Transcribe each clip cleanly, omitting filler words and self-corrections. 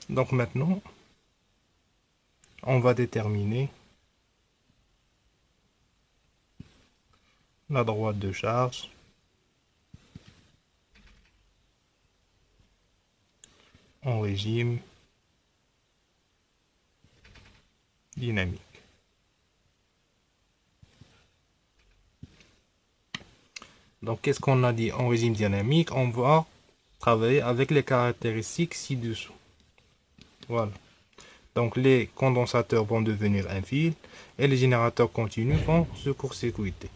Donc maintenant, on va déterminer la droite de charge en régime dynamique. Donc, qu'est-ce qu'on a dit en régime dynamique? On va travailler avec les caractéristiques ci-dessous. Voilà. Donc, les condensateurs vont devenir un fil et les générateurs continus vont se court-circuiter.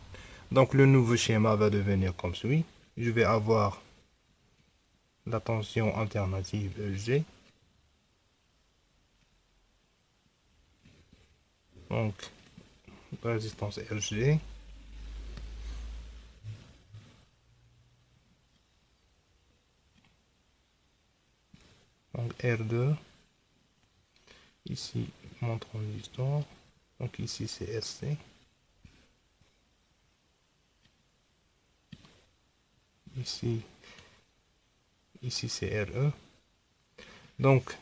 Donc, le nouveau schéma va devenir comme suit. Je vais avoir la tension alternative EG. Donc, résistance RG. Donc, R2. Ici, mon transistor. Donc, ici, c'est RC. Ici, c'est RE. Donc,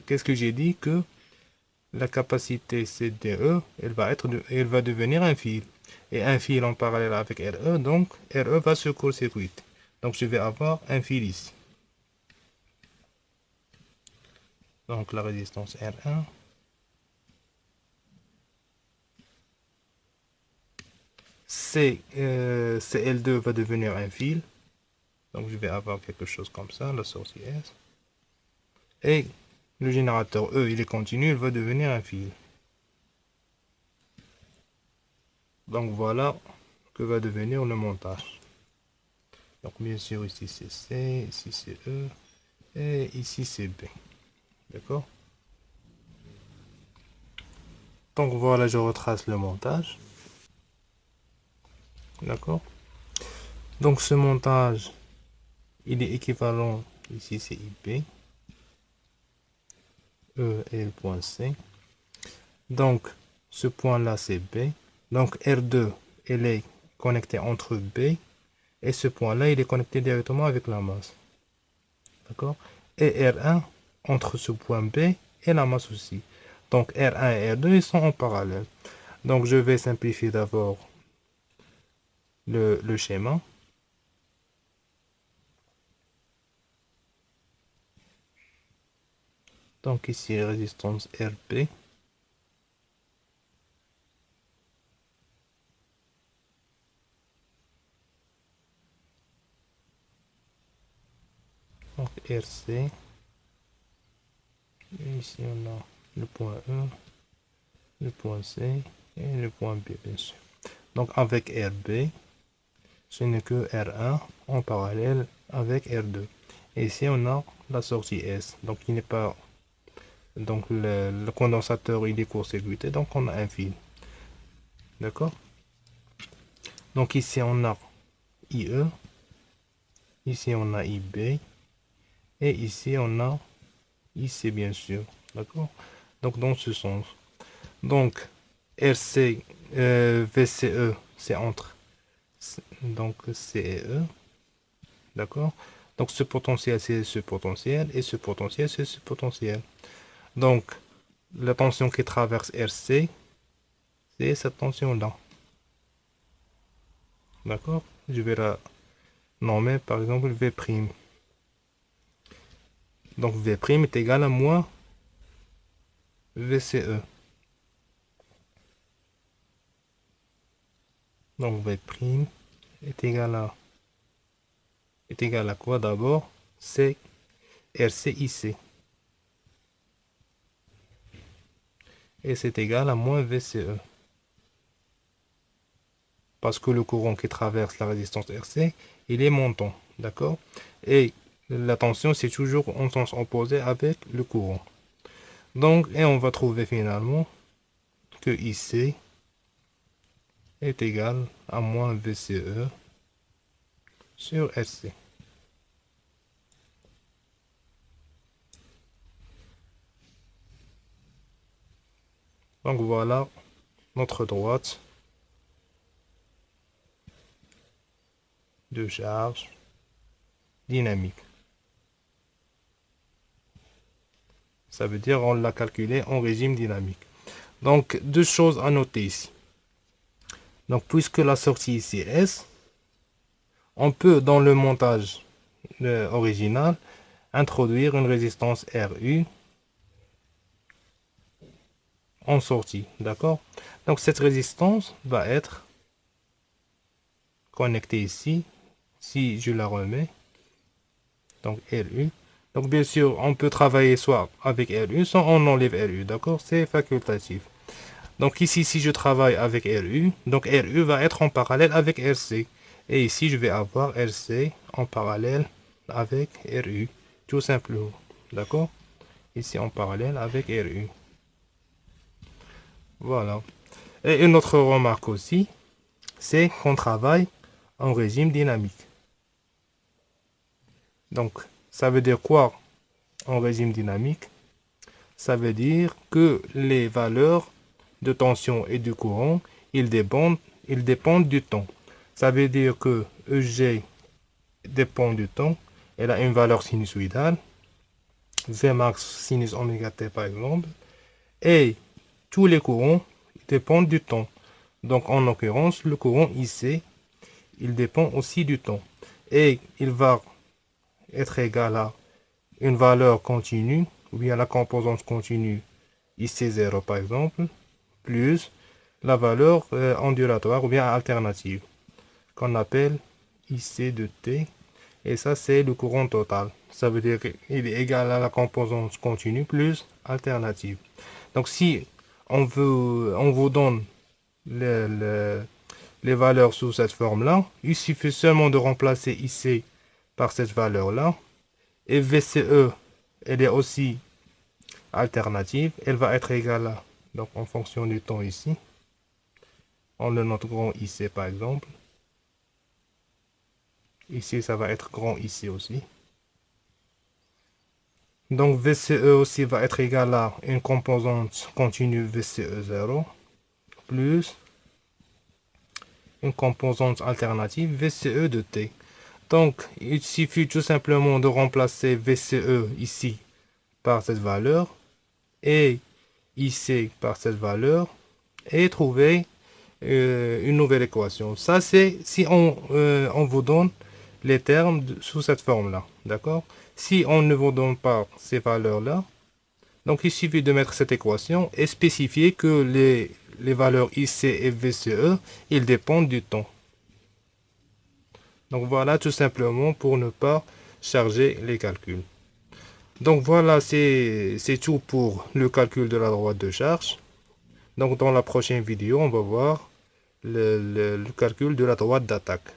qu'est-ce que j'ai dit? Que la capacité CDE, elle va devenir un fil. Et un fil en parallèle avec RE, donc RE va se court-circuiter. Donc, je vais avoir un fil ici. Donc, la résistance R1. CL2 va devenir un fil. Donc, je vais avoir quelque chose comme ça, la source S. Et le générateur E, il est continu, il va devenir un fil. Donc, voilà que va devenir le montage. Donc, bien sûr, ici c'est C, ici c'est E, et ici c'est B. D'accord? Donc, voilà, je retrace le montage. D'accord? Donc, ce montage, il est équivalent, ici c'est IP, E est le point C. Donc, ce point-là, c'est B. Donc, R2, elle est connectée entre B et ce point-là, il est connecté directement avec la masse. D'accord? Et R1 entre ce point B et la masse aussi. Donc, R1 et R2, ils sont en parallèle. Donc, je vais simplifier d'abord le schéma. Donc, ici, résistance RP. Donc, RC. Et ici, on a le point E, le point C et le point B, bien sûr. Donc, avec RB, ce n'est que R1 en parallèle avec R2. Et ici, on a la sortie S. Donc, il n'est pas. Donc, le condensateur, il est court-circuité. Donc, on a un fil. D'accord? Donc, ici, on a IE. Ici, on a IB. Et ici, on a IC, bien sûr. D'accord? Donc, dans ce sens. Donc, RC, VCE, c'est entre donc C et E. D'accord? Donc, ce potentiel, c'est ce potentiel. Et ce potentiel, c'est ce potentiel. Donc, la tension qui traverse RC, c'est cette tension-là. D'accord? Je vais la nommer par exemple V'. Donc V' est égal à moins VCE. Donc V' est égal à quoi d'abord? C'est RCIC. Et c'est égal à moins VCE. Parce que le courant qui traverse la résistance RC, il est montant. D'accord? Et la tension, c'est toujours en sens opposé avec le courant. Donc, et on va trouver finalement que IC est égal à moins VCE sur RC. Donc voilà notre droite de charge dynamique. Ça veut dire on l'a calculé en régime dynamique. Donc, deux choses à noter ici. Donc, puisque la sortie ici est S, on peut, dans le montage original, introduire une résistance RU en sortie. D'accord? Donc, cette résistance va être connectée ici. Si je la remets, donc RU. Donc, bien sûr, on peut travailler soit avec RU, soit on enlève RU. D'accord? C'est facultatif. Donc ici, si je travaille avec RU, donc RU va être en parallèle avec RC. Et ici, je vais avoir RC en parallèle avec RU, tout simplement. D'accord? Ici, en parallèle avec RU. Voilà. Et une autre remarque aussi, c'est qu'on travaille en régime dynamique. Donc, ça veut dire quoi en régime dynamique? Ça veut dire que les valeurs de tension et du courant, ils dépendent du temps. Ça veut dire que EG dépend du temps. Elle a une valeur sinusoïdale. Vmax sinus oméga t par exemple. Et tous les courants dépendent du temps. Donc en l'occurrence, le courant IC, il dépend aussi du temps. Et il va être égal à une valeur continue, ou bien la composante continue IC0 par exemple, plus la valeur ondulatoire ou bien alternative, qu'on appelle IC de T. Et ça, c'est le courant total. Ça veut dire qu'il est égal à la composante continue plus alternative. Donc, si on vous donne les valeurs sous cette forme-là, il suffit seulement de remplacer IC par cette valeur-là. Et VCE, elle est aussi alternative. Elle va être égale à, donc en fonction du temps ici, on le note grand IC par exemple. Ici, ça va être grand ici aussi. Donc, VCE aussi va être égal à une composante continue VCE0 plus une composante alternative VCE de T. Donc, il suffit tout simplement de remplacer VCE ici par cette valeur et IC par cette valeur et trouver une nouvelle équation. Ça, c'est si on vous donne les termes sous cette forme-là. D'accord? Si on ne vous donne pas ces valeurs-là, donc il suffit de mettre cette équation et spécifier que les valeurs IC et VCE, ils dépendent du temps. Donc voilà tout simplement pour ne pas charger les calculs. Donc voilà, c'est tout pour le calcul de la droite de charge. Donc dans la prochaine vidéo, on va voir le calcul de la droite d'attaque.